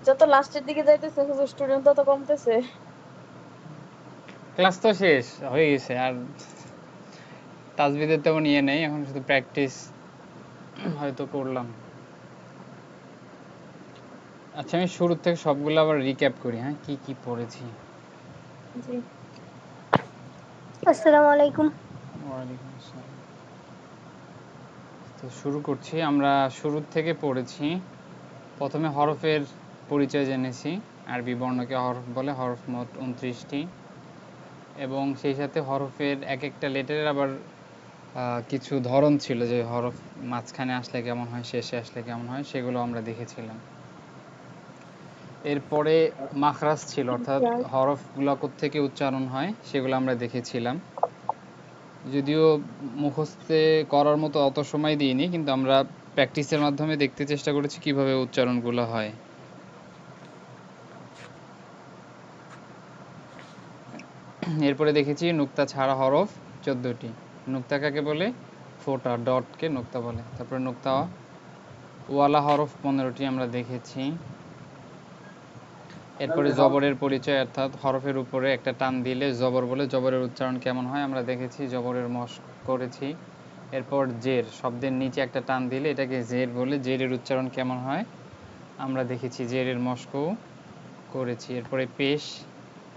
যত লাস্টের দিকে যাইতেছে হুজুর স্টুডেন্ট তত কমতেছে। ক্লাস তো শেষ হয়ে গেছে, আর তাজবিদের তেমন ইয়ে নেই, এখন শুধু প্র্যাকটিস হয়তো করলাম। আচ্ছা, আমি শুরু থেকে সবগুলো আবার রিক্যাপ করি, হ্যাঁ, কি কি পড়েছি। জি। আসসালামু আলাইকুম। ওয়ালাইকুম আসসালাম। তো শুরু করছি। আমরা শুরুর থেকে পড়েছি। প্রথমে হরফের পরিচয় জেনেছি। আরবি বর্ণকে হরফ বলে, হরফ মোট 29টি, এবং সেই সাথে হরফের এক একটা লেটারের আবার কিছু ধরন ছিল, যে হরফ মাঝখানে আসলে কেমন হয়, শেষে আসলে কেমন হয়, সেগুলো আমরা দেখেছিলাম। এরপরে মাখরাজ ছিল, অর্থাৎ হরফগুলো কোত্থেকে উচ্চারণ হয় সেগুলো আমরা দেখেছিলাম। যদিও মুখস্থে করার মতো অত সময় দিইনি, কিন্তু আমরা প্র্যাকটিসের মাধ্যমে দেখতে চেষ্টা করেছি কিভাবে উচ্চারণগুলো হয়। এরপরে দেখেছি নুক্তা ছাড়া হরফ 14টি। নুক্তা কাকে বলে? ফোঁটা, ডটকে নুক্তা বলে। তারপরে নুক্তা ওয়ালা হরফ 15টি আমরা দেখেছি। এরপরে জবরের পরিচয়, অর্থাৎ হরফের উপরে একটা টান দিলে জবর বলে, জবরের উচ্চারণ কেমন হয় আমরা দেখেছি, জবরের মশক করেছি। এরপর জের, শব্দের নিচে একটা টান দিলে এটাকে জের বলে, জেরের উচ্চারণ কেমন হয় আমরা দেখেছি, জেরের মশকও করেছি। এরপরে পেশ,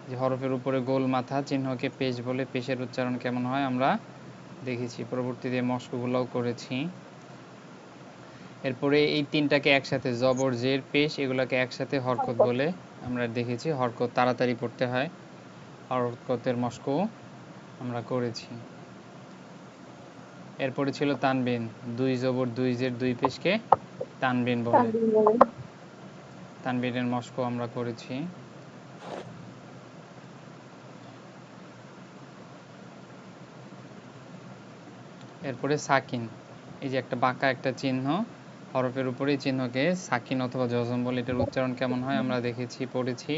যে হরফের উপরে গোল মাথা চিহ্নকে পেশ বলে, পেশের উচ্চারণ কেমন হয় আমরা দেখেছি, পরবর্তীতে মশকগুলোও করেছি। এরপরে এই তিনটাকে একসাথে, জবর জের পেশ, এগুলোকে একসাথে হরকত বলে আমরা দেখেছি, হরকত তাড়াতাড়ি পড়তে হয়, হরকতের মশকও আমরা করেছি। এরপরে ছিল তানবিন, দুই জবর দুই জের দুই পেশকে তানবিন বলে, তানবিনের মশকও আমরা করেছি। এরপরে সাকিন, এই যে একটা বাঁকা একটা চিহ্ন হরফের উপরে, চিহ্নকে সাকিন অথবা জজম বলে, এটার উচ্চারণ কেমন হয় আমরা দেখেছি, পড়েছি।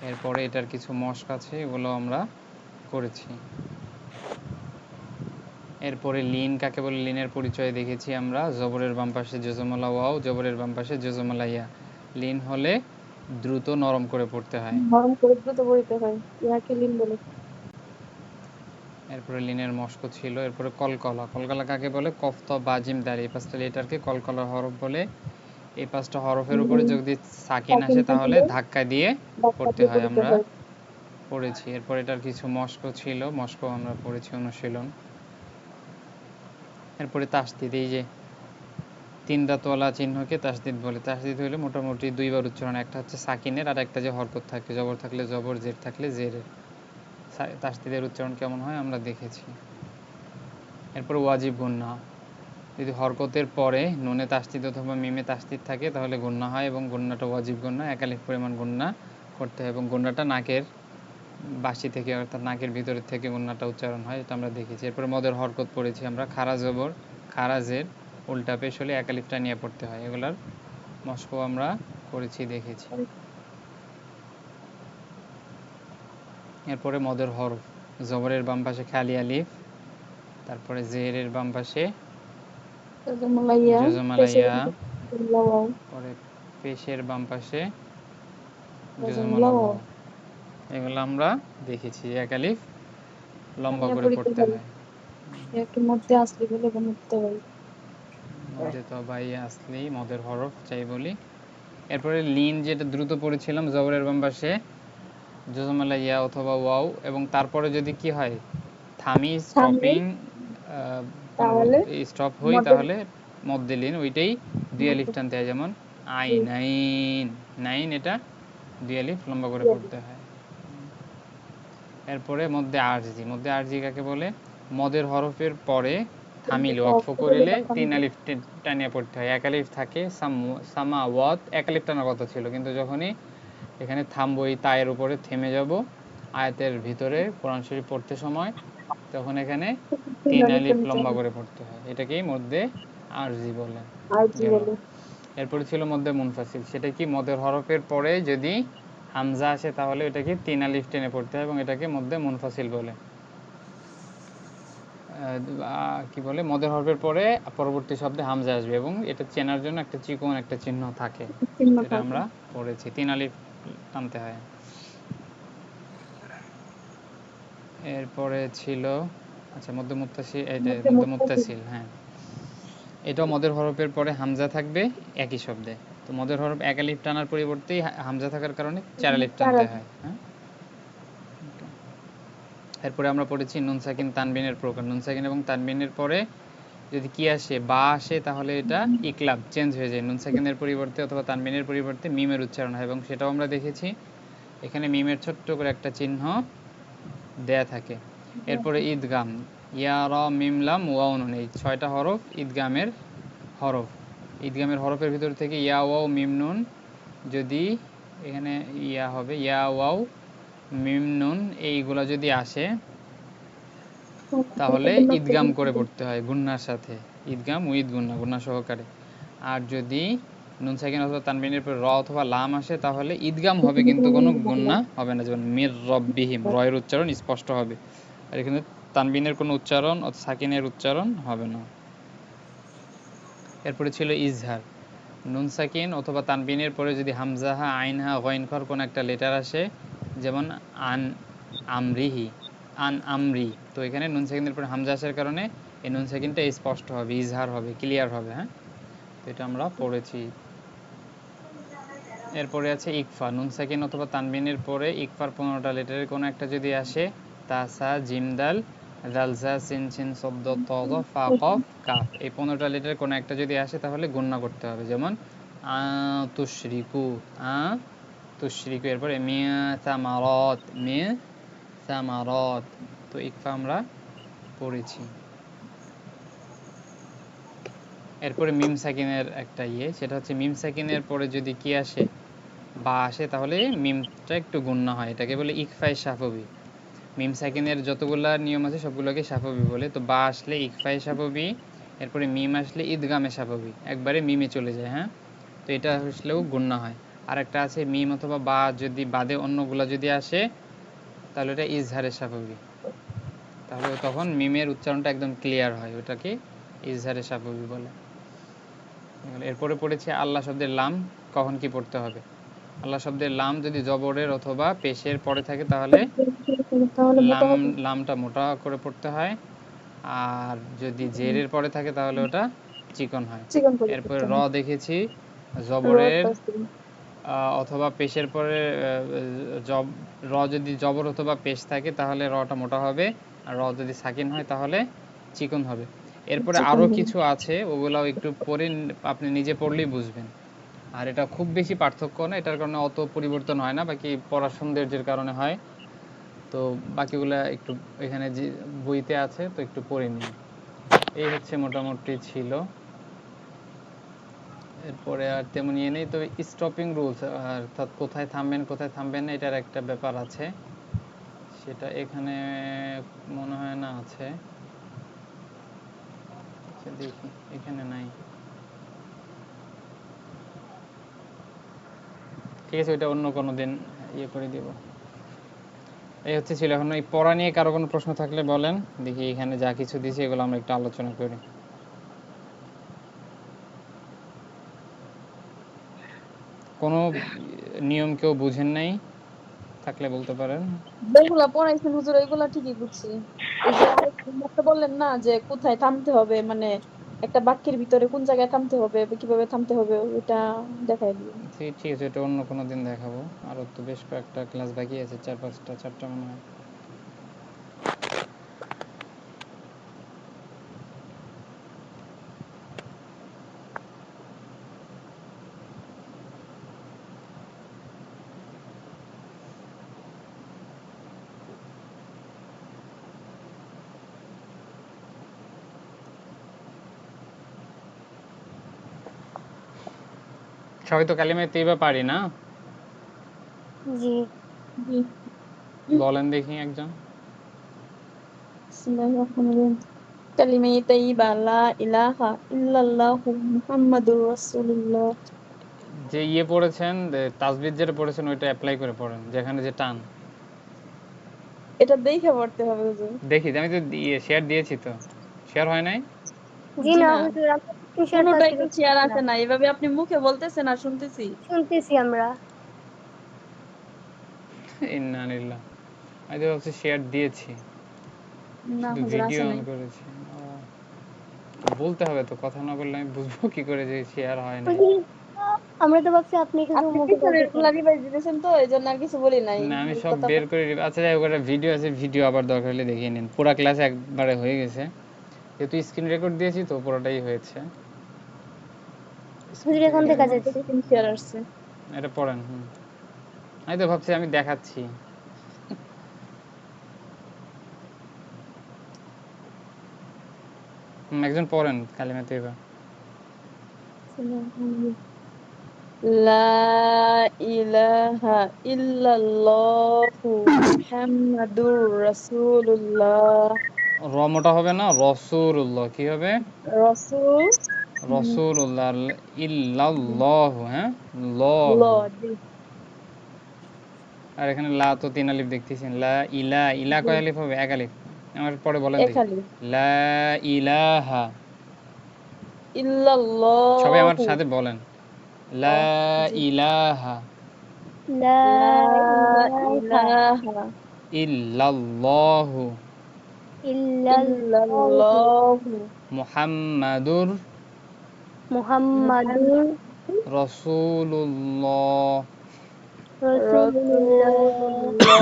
এরপরে এটার কিছু মশক আছে, এগুলো আমরা করেছি। এরপরে লিন কাকে বলে, লিনের পরিচয় দেখেছি আমরা, জবরের বাম পাশে জজমালা ওয়াও, জবরের বাম পাশে জজমালা ইয়া। লিন হলে দ্রুত নরম করে পড়তে হয়। নরম করে দ্রুত বইতে হয়, ইয়াকে লিন বলে। এরপরে লিনের মস্ক ছিল। এরপরে কলকলা, কলকলা কাকে বলে, কফত বাজিম দাঁড়ি, এই পাঁচটা লেটারকে কলকলা হরফ বলে। এই পাঁচটা হরফের উপরে যদি সাকিন আসে তাহলে ধাক্কা দিয়ে পড়তে হয়, আমরা পড়েছি। এরপর এটার কিছু মস্ক ছিল, মস্ক আমরা পড়েছি, অনুশীলন। এরপরে তাসদিদ, এই যে তিন দাঁতওয়ালা চিহ্নকে তাসদিদ বলে। তাসদিদ হলে মোটামুটি দুইবার উচ্চারণ, একটা হচ্ছে সাকিনের আর একটা যে হরকত থাকে, জবর থাকলে জবর, জের থাকলে জেরের। তাসদিদের উচ্চারণ কেমন হয় আমরা দেখেছি। এরপর ওয়াজিব গুন্না, যদি হরকতের পরে নুনে তাসদিদ অথবা মিমে তাসদিদ থাকে তাহলে গুন্না হয়, এবং গুন্নাটা ওয়াজিব গুন্না, একালিফ পরিমাণ গুন্না করতে হয়, এবং গুন্নাটা নাকের বাসি থেকে, অর্থাৎ নাকের ভিতরের থেকে গুন্নাটা উচ্চারণ হয়, এটা আমরা দেখেছি। এরপরে মদের হরকত পড়েছি আমরা, খারা জবর খারাজের উল্টা পেশ হলে একালিফটা নিয়ে পড়তে হয়, এগুলার মস্কো আমরা করেছি, দেখেছি। এরপরে মদের হরফ, জবরের বাম পাশে খালি আলিফ, তারপরে জেরের বাম পাশে জজমালাইয়া, পরে পেশের বাম পাশে জজমালা ওয়াও, এগুলো আমরা দেখেছি। এক আলিফ লম্বা করে পড়তে হয়। মধ্যে আসলে বলে মধ্যে হয়, মধ্যে তো ভাই আসলেই মদের হরফ চাই বলি। এরপরে লিন, যেটা দ্রুত পড়েছিলাম, জবরের বাম পাশে জজমালা ইয়া অথবা ওয়াও, এবং তারপরে যদি কি হয় থামি, স্টপিং, কোনো তাহলে স্টপ হই, তাহলে মধ্যে লিন, ওইটাই দুই আলিফ টানতে হয়, যেমন আই নাইন, নাইন, এটা দুই আলিফ লম্বা করে পড়তে হয়। এরপরে মধ্যে আরজি, মধ্যে আরজি কাকে বলে, মদের হরফের পরে থামিলে ওয়াকফ করিলে তিন আলিফ টানিয়ে পড়তে হয়। এক আলিফ থাকে সামা ওয়াত, এক আলিফ টানার কথা ছিল, কিন্তু যখনই এখানে থামবো, এই তায়ের উপরে থেমে যাব আয়াতের ভিতরে কোরআন শরীফ পড়তে সময়, তখন এখানে তিন আলিফ লম্বা করে পড়তে হয়, এটাকেই মধ্যে আরজি বলে গেল। এরপরে ছিল মধ্যে মুনফাসিল, সেটা কি, মদের হরফের পরে যদি হামজা আসে তাহলে এটাকে তিন আলিফ টেনে পড়তে হয়, এবং এটাকে মধ্যে মুনফাসিল বলে। কি বলে মদের হরফের পরে পরবর্তী শব্দে হামজা আসবে এবং এটা চেনার জন্য একটা চিকন একটা চিহ্ন থাকে, চিহ্ন এটা থাকে। আমরা পড়েছি। 3 আলিফ টানতে হয়। এরপরে ছিল আচ্ছা মধ্য মুত্তাসিল, এইটা মধ্যে মধ্য মুত্তাসিল। মুত্তাসিল, হ্যাঁ এটাও মদের হরফের পরে হামজা থাকবে একই শব্দে। তো মদের হরফ 1 আলিফ টানার পরিবর্তে হামজা থাকার কারণে 4 আলিফ চার টানতে আলিফ। হয়, হ্যাঁ। এরপরে আমরা পড়েছি নুন সাকিন তানবিনের প্রকার। নুন সাকিন এবং তানবিনের পরে যদি কি আসে বা আসে তাহলে এটা ইকলাব চেঞ্জ হয়ে যায়, নুন সাকিনের পরিবর্তে অথবা তানবিনের পরিবর্তে মিমের উচ্চারণ হয় এবং সেটাও আমরা দেখেছি। এখানে মিমের ছোট্ট করে একটা চিহ্ন দেয়া থাকে। এরপরে ঈদগাম, ইয়া র মিম লাম ওয়াও নুন, এই 6টা হরফ ঈদগামের হরফ। ঈদগামের হরফের ভিতর থেকে ইয়া ওয়াও মিম নুন, যদি এখানে ইয়া হবে ইয়া ওয়াও মিম নুন এইগুলা যদি আসে তাহলে ঈদগাম করে পড়তে হয় গুন্নার সাথে, ঈদগাম উইদ গুন্না, গুন্না সহকারে। আর যদি নুন সাকিন অথবা তানবিনের পর র অথবা লাম আসে তাহলে ঈদগাম হবে কিন্তু কোনো গুন্না হবে না, যেমন মির রব্বিহিম, রয়ের উচ্চারণ স্পষ্ট হবে। আর এখানে তানবিনের কোনো উচ্চারণ অথবা সাকিনের উচ্চারণ হবে না। এরপরে ছিল ইজহার, নুন সাকিন অথবা তানবিনের পরে যদি হামজাহা আইনহা গইনখর কোনো একটা লেটার আসে, যেমন আন আমরিহি, আন আমরি, তো এখানে নুন সাকিনের পরে হামজা আসার কারণে এই নুন সাকিনটা স্পষ্ট হবে, ইজহার হবে, ক্লিয়ার হবে, হ্যাঁ। তো এটা আমরা পড়েছি। এরপরে আছে ইকফা, নুন সাকিন অথবা তানবিনের পরে ইকফার 15টা লেটারের কোনো একটা যদি আসে, তাসা জিমদাল জালজা সিন সিন শব্দ তদ ফা কফ কাফ, এই 15টা লেটারের কোনো একটা যদি আসে তাহলে গণ্য করতে হবে, যেমন আ তুশরিকু, আ তুশরিকু। এরপরে মিয়া সামারত, মিয়া সামারত। তো ইকফা আমরা পড়েছি। এরপরে মিম সাকিনের একটা সেটা হচ্ছে মিম সাকিনের পরে যদি কি আসে বা আসে তাহলে মিমটা একটু গুণ্য হয়, এটাকে বলে ইকফায়ে শাফবি। মিম সাকিনের যতগুলা নিয়ম আছে সবগুলোকে শাফবি বলে। তো বা আসলে ইকফায়ে শাফবি, এরপরে মিম আসলে ঈদগামে শাফবি, একবারে মিমে চলে যায়, হ্যাঁ। তো এটা আসলেও গুণ্য হয়। আর একটা আছে মিম অথবা বা যদি বাদে অন্যগুলা যদি আসে তাহলে এটা ইজহারে শাফবি, তাহলে তখন মিমের উচ্চারণটা একদম ক্লিয়ার হয়, ওটাকে ইজহারে শাফবি বলে। এরপরে পড়েছে আল্লাহ শব্দের লাম কখন কি পড়তে হবে। আল্লাহ শব্দের লাম যদি জবরের অথবা পেশের পরে থাকে তাহলে তাহলে মোটা লাম হবে। লামটা মোটা করে পড়তে হয়, আর যদি জেরের পরে থাকে তাহলে ওটা চিকন হয়। চিকন করে এরপরে করতে র হয়। দেখেছি রড জবরের আছে। অথবা পেশের পরে জব, র যদি জবর অথবা পেশ থাকে তাহলে রটা মোটা হবে, আর র যদি সাকিন হয় তাহলে চিকন হবে। এরপরে চিকন আরও হবে। কিছু আছে, ওগুলাও একটু পরে আপনি নিজে পড়লেই বুঝবেন। আর এটা খুব বেশি পার্থক্য না, এটার কারণে অত পরিবর্তন হয় না, বাকি পড়ার সৌন্দর্যের কারণে হয়। তো বাকিগুলা একটু এখানে যে বইতে আছে তো একটু পড়ে নিন। এই হচ্ছে মোটামুটি ছিল। এরপরে আর তেমন নেই, তবে স্টপিং রুলস অর্থাৎ কোথায় থামবেন কোথায় থামবেন না এটার একটা ব্যাপার আছে, সেটা এখানে মনে হয় না আছে। আচ্ছা দেখি, এখানে নাই। ঠিক আছে, ওইটা অন্য কোনো দিন করে দিব। এই হচ্ছে ছিল। এখন এই পড়া নিয়ে কারো কোনো প্রশ্ন থাকলে বলেন, দেখি এখানে যা কিছু দিয়েছি এগুলো আমরা একটু আলোচনা করি। কোনো নিয়ম কেউ বুঝেন নাই থাকলে বলতে পারেন। যেগুলা পড়াইছেন হুজুর ওইগুলা ঠিকই বুঝছি। ওই যে আরেকটা বললেন না যে কোথায় থামতে হবে, মানে একটা বাক্যের ভিতরে কোন জায়গায় থামতে হবে বা কিভাবে থামতে হবে ওইটা দেখাই দিবেন। ঠিক আছে, এটা অন্য কোনো দিন দেখাবো। আরও তো বেশ কয়েকটা ক্লাস বাকি আছে, 4-5টা, 4টা মনে হয়। সবাই তো কালিমায় তৈবা পারি না, জি। জি। বলেন দেখি একজন। বিসমিল্লাহির রহমানির রহিম। কালিমে তাইয়্যিবা লা ইলাহা ইল্লাল্লাহু মুহাম্মাদুর রাসূলুল্লাহ। যে পড়েছেন তাসবিদ যেটা পড়েছেন ওইটা অ্যাপ্লাই করে পড়েন, যেখানে যে টান। এটা দেখে পড়তে হবে হুজুর। দেখি, আমি তো শেয়ার দিয়েছি তো। শেয়ার হয় নাই? জি জি না না, হুজুর, আমরা স্ক্রিনশট তো কোনোটাই আজকে তো শেয়ার দেখতেছি না, আসে না। এভাবে আপনি মুখে বলতেছেন আর শুনতেছি। শুনতেছি আমরা। ইন্না লিল্লাহ। আমি তো ভাবছি শেয়ার দিয়েছি, না শুধু হুজুর ভিডিও আসে অন নাই। করেছি। বলতে হবে তো, কথা না বললে আমি বুঝবো কি করে যে শেয়ার হয় নাই? হুজুর, আমরা তো ভাবছি আপনি শুধু আপনি মুখে পিছনের বলতেছেন। গুলা রিভাইজ দিতেছেন তো এইজন্য আর কিছু বলি নাই। না, আমি এই সব কথা বের করে আচ্ছা যাই হোক, একটা ভিডিও আছে, ভিডিও আবার দরকার হলে দেখিয়ে নিন। পুরা ক্লাস একবারে হয়ে গেছে, যেহেতু স্ক্রিন রেকর্ড দিয়েছি তো পুরোটাই হয়েছে। স্ক্রিন হুজুর এখন রেকর্ড দেখা যাচ্ছে। স্ক্রিন শেয়ার আসছে। এটা পড়েন। আমি তো ভাবছি আমি দেখাচ্ছি। একজন পড়েন কালিমা তৈবা। লা ইলাহা ইল্লাল্লাহু মুহাম্মাদুর রাসূলুল্লাহ। র মোটা হবে না, রসুল্লাহ কি হবে? রাসূল রসুল্লাহ। ইল্লাল্লাহ, হ্যাঁ, ল লহু। জি আর এখানে লা তো 3 আলিফ দেখতেছেন। লা ইলা, ইলা জি কয় আলিফ হবে? 1 আলিফ। আমার পরে বলেন দেখি। এখালি লা ইলাহা। সবাই আমার ইল্লাল্লাহু সাথে বলেন। ও লা জি ইলাহা লা লা ইলাহা ইলাহা ইল্লাল্লাহু ইল্লাল্লাহু ইল্লাল্লাহু মুহাম্মাদুর মুহাম্মাদুর মুহাম্মাদুর রাসূলুল্লাহ। রাসূলুল্লাহ। রাসূলুল্লাহ।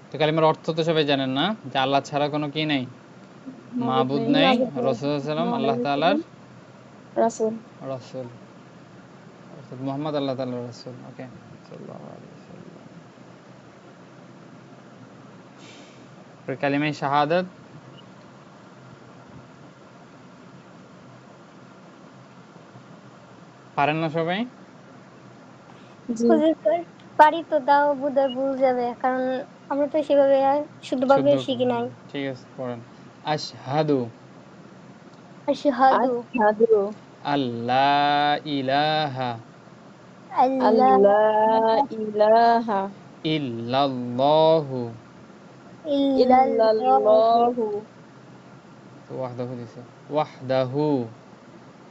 তো কালিমার অর্থ তো সবাই জানেন না, যে আল্লাহ ছাড়া কোনো কি নেই, মাবুদ মাবুদ নেই। নেই, মাবুদ নেই। রাসূল সাল্লাল্লাহু আলাইহি ওয়াসাল্লাম আল্লাহ তাআলার মুহাম্মাদুর রাসূল। রাসূল, অর্থাৎ মুহাম্মদ আল্লাহ তাআলার রাসূল। ওকে, সাল্লাল্লাহু আলাইহি ওয়াসাল্লাম। কালিমায়ে শাহাদাত পারেন না সবাই? জি হুজুর পারি তো, তাও বোধহয় ভুল যাবে, কারণ আমরা তো সেভাবে শুদ্ধভাবে শুদ্ধ শিখি নাই। ঠিক আছে, পড়েন। আশহাদু আশহাদু আশহাদু আল্লা ইলাহা আল্লাহ আল্লা ইলাহা ইল্লাল্লাহু, ইল্লাল্লাহু ইল্লাল্লাহু তো ওয়াহদাহু দিছে, ওয়াহদাহু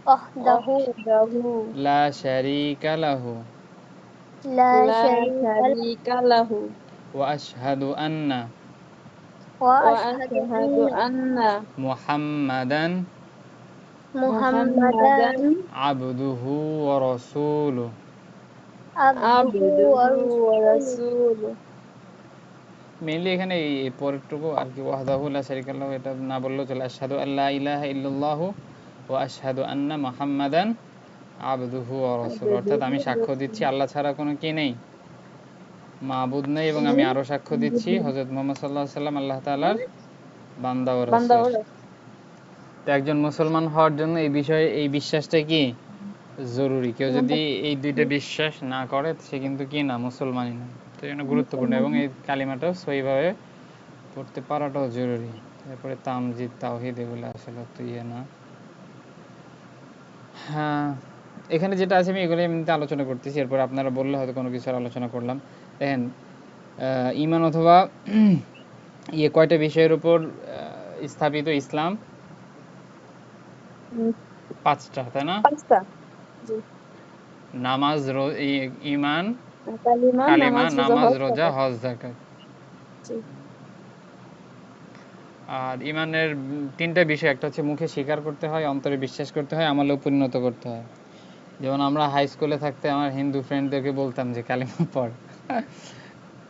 ওয়াহদাহু ওয়াহদাহু লা শারীকা লাহু লা লা শারীকা লাহু শারীকা লাহু ওয়া আশহাদু আন্না ওয়া ওয়া আশহাদু আশহাদু আন্না আন্না মুহাম্মাদান মুহাম্মাদান মুহাম্মাদান আবদুহু ওয়া রাসূলুহু। আবদুহু ওয়া আবদুহু ওয়া রাসূলুহু। রাসূলুহু। মেইনলি এখানে এই পরেরটুকু আর কি, ওয়াহদাহু লা শারীকা লাহু এটা না বললেও চলে। আশহাদু আল্লা ইলাহা ইল্লাল্লাহু ওয়া আশহাদু আন্না মুহাম্মাদান আবদুহু ওয়া রাসূলুহু, অর্থাৎ আবদুহু আমি ওয়া সাক্ষ্য দিচ্ছি রাসূলুহু। আল্লাহ ছাড়া কোনো কি নেই, মাবুদ নেই, এবং আমি আরও সাক্ষ্য দিচ্ছি হযরত মুহাম্মদ সাল্লাল্লাহু আলাইহি ওয়াসাল্লাম আল্লাহ তাআলার বান্দা ও বান্দা রাসূল। ও তো একজন মুসলমান হওয়ার জন্য এই বিষয়ে এই বিশ্বাসটা কি জরুরি। কেউ যদি এই দুইটা বিশ্বাস না করে সে কিন্তু কি না, মুসলমানই না। তো এই জন্য গুরুত্বপূর্ণ, এবং এই কালিমাটাও সহিভাবে পড়তে পারাটাও জরুরি। এরপরে তামজিদ, তাওহীদ এগুলো আসলে তো ইয়ে না। হ্যাঁ, এখানে যেটা আছে আমি এগুলো এমনিতে আলোচনা করতেছি, এরপর আপনারা বললে হয়তো কোনো কিছু আর আলোচনা করলাম। দেখেন, ঈমান অথবা ইয়ে কয়টা বিষয়ের উপর স্থাপিত ইসলাম? 5টা, তাই না? 5টা। জি নামাজ, ঈমান, কালিমা কালিমা, নামাজ রোজা নামাজ, হজ রোজা, যাকাত। হজ, যাকাত। জি আর ঈমানের 3টা বিষয়, একটা হচ্ছে মুখে স্বীকার করতে হয়, অন্তরে বিশ্বাস করতে হয়, আমলেও পরিণত করতে হয়। যেমন আমরা হাই স্কুলে থাকতে আমার হিন্দু ফ্রেন্ডদেরকে বলতাম যে কালিমা পড়,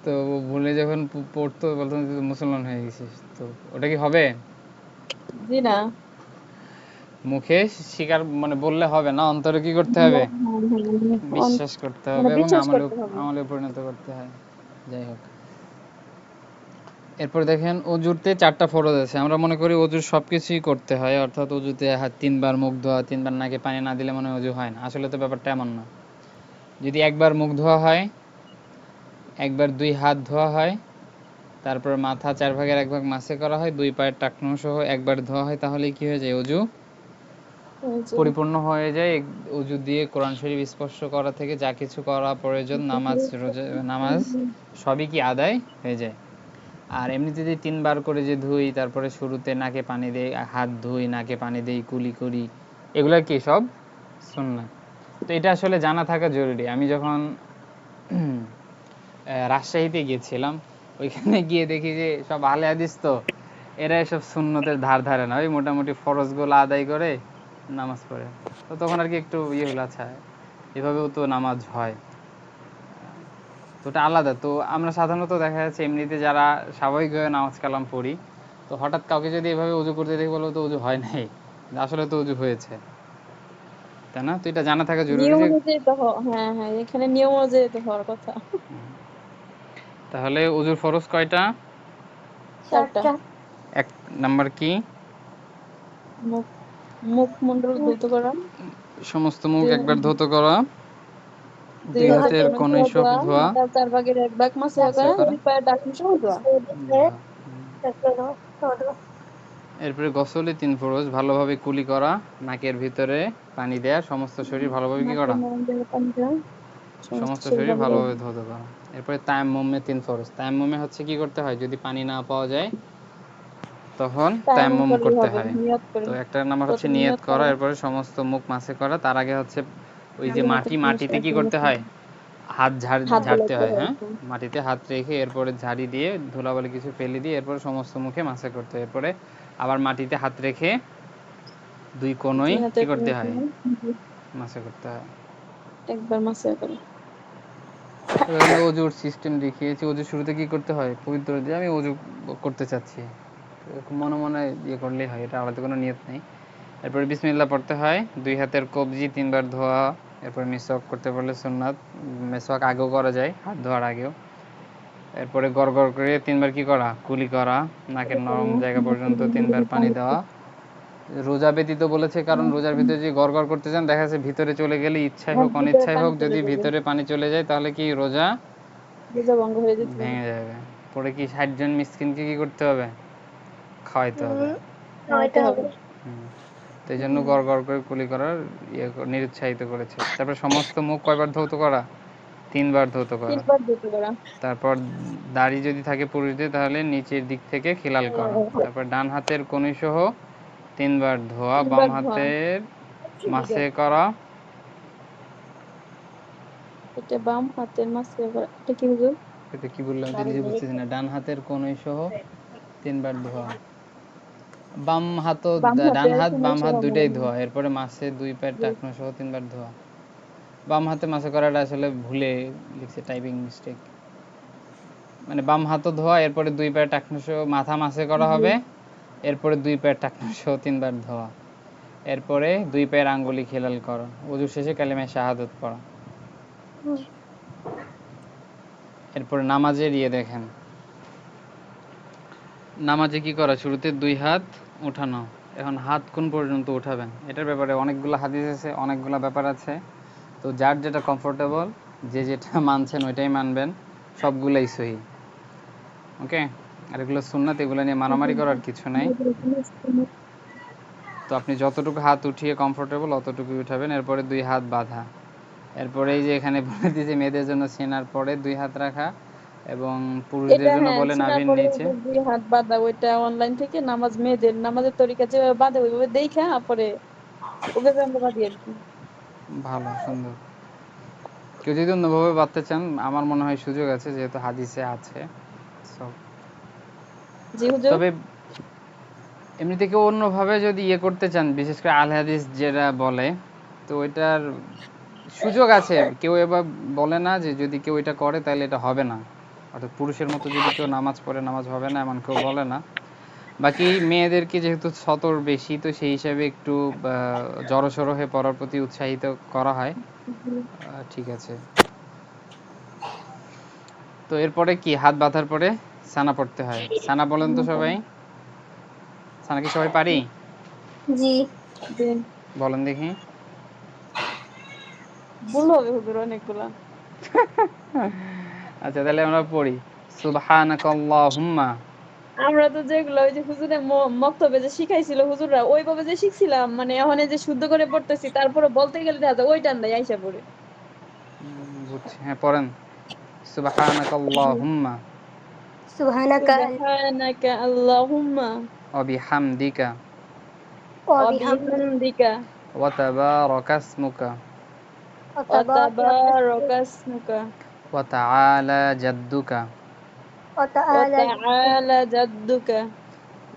তো ভুলে যখন পড়তো বলতাম যে তুই মুসলমান হয়ে গেছিস। তো ওটা কি হবে? জি না মুখে স্বীকার মানে বললে হবে না, অন্তরে কি করতে হবে? বিশ্বাস করতে মানে হবে এবং বিশ্বাস আমলেও করতে হবে। আমলে পরিণত করতে হয়। যাই হোক, এরপর দেখেন অজুতে 4টা ফরজ আছে। আমরা মনে করি অজুর সব কিছুই করতে হয়, অর্থাৎ অজুতে 3বার মুখ ধোয়া, 3বার নাকে পানি না দিলে মনে হয় অজু হয় না। আসলে তো ব্যাপারটা এমন না। যদি একবার মুখ ধোয়া হয়, একবার 2 হাত ধোয়া হয়, তারপর মাথা 4 ভাগের 1 ভাগ মাসে করা হয়, 2 পায়ের টাকনু সহ একবার ধোয়া হয়, তাহলেই কি হয়ে যায়? অজু এই যে পরিপূর্ণ হয়ে যায় উজু দিয়ে কোরআন শরীফ স্পর্শ করা থেকে যা কিছু করা প্রয়োজন নামাজ রোজা নামাজ সবই কি আদায় হয়ে যায়। আর এমনিতে যদি 3 বার করে যে ধুই, তারপরে শুরুতে নাকে পানি দেই, হাত ধুই, নাকে পানি দেই, কুলি করি, এগুলা কি সব সুন্নাত। তো এটা আসলে জানা থাকা জরুরি। আমি যখন রাজশাহীতে গিয়েছিলাম, ওইখানে গিয়ে দেখি যে সব আহলে হাদিস, তো এরা এসব সুন্নতের ধার ধারে না, ওই মোটামুটি ফরজগুলো আদায় করে নামাজ পড়ে। তো তখন আর কি একটু ইয়ে হলো, আচ্ছা এভাবেও তো নামাজ হয়, তো ওটা আলাদা। তো আমরা সাধারণত দেখা যাচ্ছে এমনিতে যারা স্বাভাবিকভাবে নামাজ কালাম পড়ি, তো হঠাৎ কাউকে যদি এভাবে উজু করতে দেখি, বলবো তো উজু হয় নাই, আসলে তো উজু হয়েছে, তাই না? তো এটা জানা থাকা জরুরি নিয়ম যে, অনুযায়ী তো হ্যাঁ হ্যাঁ, এখানে নিয়ম অনুযায়ী তো হওয়ার কথা। তাহলে উজুর ফরজ কয়টা? 4টা। 4টা। 1 নাম্বার কি? মুখ মুখমণ্ডল ধৌত করা, সমস্ত মুখ দুই একবার ধৌত করা, দুই 2 হাতের হাতের কনুই কনুই সহ সব ধোয়া, ধোয়া, তার 4 ভাগের 1 ভাগ মাসিহা মাসে করা, করা, 2 পায়ের টাকনু সহ ধোয়া। ধোয়া। তারপরে এরপরে গোসলে 3 ফরজ: ভালোভাবে কুলি করা, নাকের ভিতরে পানি দেয়া, সমস্ত শরীর ভালোভাবে কি নাকের করা? নরম জায়গায় পানি দেওয়া, সমস্ত সমস্ত শরীর শরীর ভালোভাবে ভালোভাবে ধৌত করা। এরপরে তায়াম্মুমে 3 ফরজ। তায়াম্মুমে হচ্ছে কি করতে হয়, যদি পানি না পাওয়া যায় তখন তায়াম্মুম তায়াম্মুম করলেই করতে হবে, হয়। নিয়ত করে। তো একটা নাম্বার হচ্ছে প্রথমে নিয়ত নিয়ত করা, করা, এরপরে সমস্ত মুখ মাসে করা, তার আগে হচ্ছে ওই যে দুই হাতের কনুই সহ মাটিতে কি করতে ধোয়া, হয়, হাত হাত ঝাড়তে বোলাতে হয়, হয়। হ্যাঁ, মাটিতে হাত রেখে এরপরে ঝাড়ি দিয়ে ধুলাবালি কিছু ফেলে দিয়ে এরপরে সমস্ত মুখে মাসে করতে হয়। এরপরে আবার মাটিতে হাত রেখে 2 কোণই 2 কি হাতের করতে কনুই হয়, সহ মাসে করতে হয়। একবার মাসিহা করা। এবার এখানে অজুর সিস্টেম দেখিয়েছি। অজুর শুরুতে কি করতে হয়, পবিত্র দিয়ে আমি অজু করতে চাচ্ছি, মনে মনে ইয়ে করলেই হয়, এটা আলাদা কোনো নিয়ত নেই। এরপরে বিসমিল্লাহ পড়তে হয়, 2 হাতের কবজি 3 বার ধোয়া, এরপর মিসওয়াক করতে পারলে সুন্নাত, মিসওয়াক আগেও করা যায়, হাত ধোয়ার আগেও। এরপরে গড় গড় করে 3 বার কি করা, কুলি করা, নাকের নরম জায়গা পর্যন্ত 3 বার পানি দেওয়া। রোজা ব্যতীত বলেছে, কারণ রোজার ভিতরে যে গড় গড় করতে চান, দেখা যাচ্ছে ভিতরে চলে গেলে, ইচ্ছায় হোক ভিতরে অনিচ্ছায় পানি হোক, চলে যদি যাবে, ভিতরে পানি চলে যায় তাহলে কি রোজা রোজা ভঙ্গ হয়ে যেতে পারে। ভেঙে যাবে। পরে কি 60 জন মিসকিনকে কি করতে হবে, খাওয়াইতে হবে। খাওয়াইতে খাওয়াতে হবে। হবে। তো এই জন্য গড় গড় করে কুলি করার নিরুৎসাহিত করেছে। তারপর সমস্ত মুখ কয়বার ধৌত করা, 3 বার ধৌত করা। 3 বার ধৌত করা। তারপর দাড়ি যদি থাকে পুরুষদের, তাহলে নিচের দিক থেকে খিলাল করা। তারপর ডান হাতের কনুই সহ 3 বার ধোয়া, 3 বাম বার ধোয়া। হাতের মাসে করা। এটা বাম হাতের মাসিহা করা, এটা কি হুজুর? এটা কি বললাম তো নিজে বুঝতেছি না। ডান হাতের কনুই সহ 3 বার ধোয়া, বাম হাতও, বাম ডান হাতের হাত কনুই বাম সহ হাত দুইটাই মনে ধোয়া, এরপরে মাসে 2 পায়ের টাকনো সহ 3 বার ধোয়া। বাম হাতে মাসে করাটা আসলে ভুলে লিখছে, টাইপিং মিস্টেক। মানে বাম হাতও ধোয়া, এরপরে 2 পায়ের টাকনো সহ মাথা মাসে করা জি। হবে, এরপরে 2 পায়ের টাকনো সহ 3 বার ধোয়া, এরপরে 2 পায়ের আঙ্গুলি খিলাল করা, ওযু শেষে কালিমায়ে শাহাদাত পড়া। এরপরে নামাজের দেখেন, নামাজে কি করা, শুরুতে 2 হাত উঠানো। এখন হাত কোন পর্যন্ত উঠাবেন, এটার ব্যাপারে অনেকগুলো হাদিস আছে, অনেকগুলো ব্যাপার আছে। তো যার যেটা কমফোর্টেবল, যে যেটা মানছেন ওইটাই মানবেন, সবগুলাই সহি। ওকে, আর এগুলো সুন্নাত, এগুলো নিয়ে মারামারি করার কিছু নাই। তো আপনি যতটুকু হাত উঠিয়ে কমফোর্টেবল অতটুকুই উঠাবেন। এরপরে 2 হাত বাঁধা, এরপরে এই যে এখানে বলে দিয়েছে মেয়েদের জন্য সিনার পরে 2 হাত রাখা, এবং পুরুষদের এটা জন্য হ্যাঁ, বলে শোনার নাভির পরে নিচে। যে 2 হাত বাঁধা, ওইটা অনলাইন থেকে নামাজ, মেয়েদের নামাজের তরিকা যেভাবে বাঁধে ওইভাবে দেখা পরে ওইভাবে আমরা বাঁধি আর কি। ভালো, সুন্দর। কেউ যদি অন্যভাবে বাঁধতে চান, আমার মনে হয় সুযোগ আছে, যেহেতু হাদিসে আছে। So, জি হুজুর। তবে এমনিতে কেউ অন্যভাবে যদি করতে চান, বিশেষ করে আল হাদিস যেটা বলে, তো ওইটার সুযোগ আছে। কেউ এবার বলে না যে যদি কেউ এটা করে তাহলে এটা হবে না, অর্থাৎ পুরুষের মতো যদি কেউ নামাজ পড়ে নামাজ হবে না, এমন কেউ বলে না। বাকি মেয়েদেরকে যেহেতু সতর বেশি, তো সেই হিসাবে একটু জড়সড় হয়ে পড়ার প্রতি উৎসাহিত করা হয়। ঠিক আছে। তো এরপরে কি, হাত বাঁধার পরে সানা পড়তে হয়। সানা বলেন তো সবাই, সানা কি সবাই পারি? জি। দিন বলেন দেখি। ভুল হবে হুজুর অনেকগুলা। আচ্ছা, তাহলে আমরা পড়ি। সুবহানাকাল্লাহুম্মা আমরা তো যেগুলো ওই যে হুজুরে মক্তবে যে শিখাইছিল হুজুররা ওইভাবে যে শিখছিলাম মানে এখন এই যে শুদ্ধ করে পড়তেছি তারপরে বলতে গেলে দেখা যায় ওই টান্দাই আইসা পড়ে। বুঝছি, হ্যাঁ পড়েন। সুবহানাকাল্লাহুম্মা সুবহানাকা সুবহানাকা আল্লাহুম্মা ওয়া বিহামদিকা ওয়া ওয়া বিহামদিকা বিহামদিকা ওয়া তাবারাকাসমুকা ওয়া ওয়া তাবারাকা তাবারাকা ইসমুকা ওয়া তাআলা জাদ্দুকা ওয়া ওয়া তাআলা তাআলা জাদ্দুকা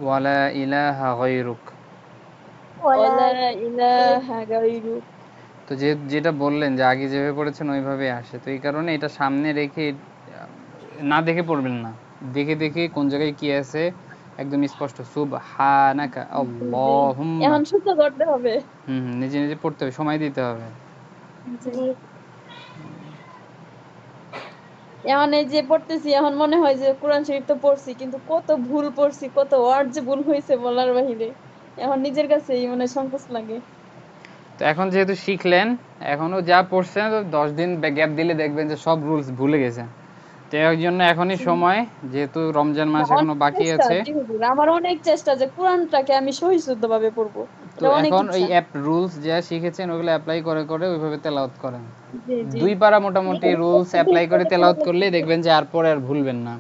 ওয়া লা ইলাহা গায়রুক। ওয়া ওয়া লা লা ইলাহা গায়রুক। তো যেটা বললেন যে আগে যেভাবে পড়েছেন ওইভাবেই আসে। তো এই কারণে এটা সামনে রেখে না দেখে পড়বেন না। দেখে, দেখে কোন জায়গায় কি আছে একদম স্পষ্ট। সুবহানাকা জি, জি। আল্লাহুম্মা। এখন শুদ্ধ করতে হবে। নিজে, নিজে পড়তে হবে, সময় দিতে হবে। জি। জি এখন এই যে পড়তেছি এখন মনে হয় যে কোরআন শরীফ তো পড়ছি কিন্তু কত ভুল পড়ছি কত ওয়ার্ড যে ভুল হয়েছে বলার বাহিরে। এখন নিজের কাছেই মানে সংকোচ লাগে। তো এখন যেহেতু শিখলেন, এখনো যা পড়ছেন 10 দিন গ্যাপ দিলে দেখবেন যে সব রুলস ভুলে গেছেন। তো এর জন্য এখনই জি। সময়, যেহেতু রমজান না মাস এখনো অনেক বাকি চেষ্টা আছে। জি হুজুর আমার অনেক চেষ্টা যে কোরআনটাকে আমি সহিষ্ণুতা ভাবে পড়বো। তো এটা অনেক এখন ওই ইচ্ছা। রুলস যা শিখেছেন ওগুলো অ্যাপ্লাই করে, করে ওইভাবে তেলাওয়াত করেন। জি, জি। 2 পারা মোটামুটি রুলস প্রত্যেকদিন অ্যাপ্লাই করে করে তেলাওয়াত তাহলে করলেই দেখবেন যে আর পরে আর ভুলবেন না।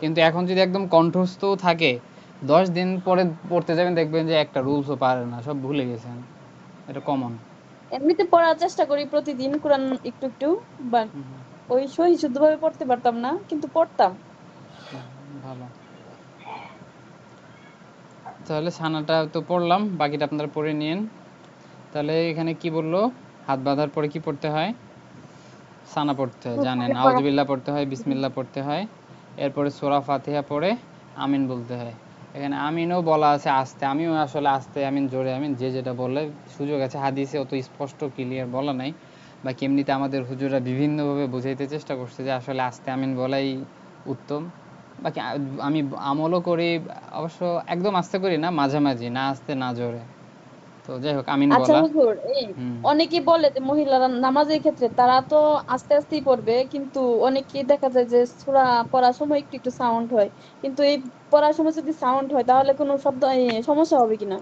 কিন্তু এখন যদি একদম কণ্ঠস্থও থাকে, 10 দিন পরে পড়তে যাবেন দেখবেন যে একটা রুলসও পারেন না, সব ভুলে গেছেন। এটা কমন। এমনিতে পড়ার চেষ্টা করি প্রতিদিন কোরআন একটু একটু বাট ওই সহিষ্ণুভাবে পড়তে পারতাম না কিন্তু পড়তাম। ভালো। তাহলে ছানাটা তো পড়লাম, বাকিটা আপনারা পড়ে নিয়েন। তাহলে এখানে কি বললো? হাত বাঁধার পরে কি পড়তে হয়? সানা পড়তে হয়, জানেন। বিসমিল্লাহ পড়া আউযুবিল্লাহ পড়তে হয়, বিসমিল্লাহ পড়তে হয়। এরপরে সূরা ফাতিহা পড়ে আমিন বলতে হয়। এখানে আমিনও বলা আছে আস্তে। আমিও আসলে আস্তে আমিন, জোরে আমিন, যে যেটা বলে সুযোগ আছে। হাদিসে অত স্পষ্ট ক্লিয়ার বলা নাই। বাকি এমনিতে আমাদের হুজুররা বিভিন্নভাবে বুঝাইতে চেষ্টা করছে যে আসলে আস্তে আমিন বলাই উত্তম। বাকি আমি আমলও করি, অবশ্য একদম আস্তে করি না, মাঝামাঝি, না আস্তে না জোরে। তো যাই হোক, আমিন আচ্ছা বলা। হুজুর এই হুম। অনেকেই বলে যে মহিলারা নামাজের ক্ষেত্রে তারা তো আস্তে আস্তেই পড়বে কিন্তু অনেকেই দেখা যায় যে সূরা পড়ার সময় একটু একটু সাউন্ড হয় কিন্তু এই পড়ার সময় যদি সাউন্ড হয় তাহলে কোনো শব্দ সমস্যা হবে কিনা?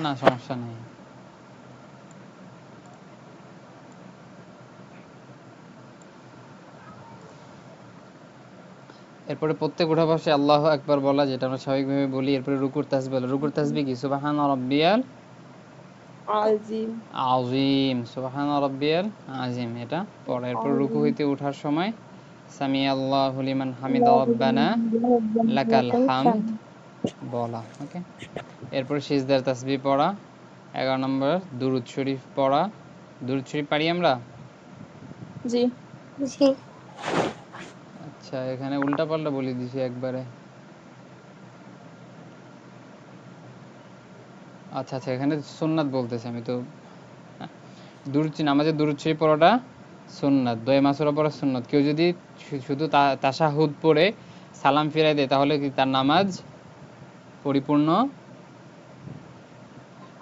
না, সমস্যা নেই। এরপরে প্রত্যেক উঠা বসে আল্লাহু আকবার বলা, যেটা আমরা স্বাভাবিকভাবে বলি। এরপরে রুকুর তাসবিহ বলা। রুকুর তাসবিহ কি? সুবহান রাব্বিয়াল আজিম আযীম, সুবহান রাব্বিয়াল আযীম, এটা পড়া। এরপর রুকু আজিম হইতে ওঠার সময় সামি আল্লাহু লিমান হামিদা রাব্বানা লাকাল হামদ বলা। ওকে। এরপর সিজদার তাসবিহ পড়া। 11 নম্বর দুরূদ শরীফ পড়া। দুরূদ শরীফ পারি আমরা? জি জি আচ্ছা, এখানে উল্টাপাল্টা বলে দিছি একবারে। আচ্ছা, আচ্ছা, এখানে সুন্নাত বলতেছি আমি তো। হ্যাঁ, নামাজে দুরূদ শরীফ পড়াটা সুন্নাত। দোয়ে মাসুরা পড়া সুন্নাত। কেউ যদি শুধু তাশাহুদ পড়ে সালাম ফিরায় দেয় তাহলে কি তার নামাজ পরিপূর্ণ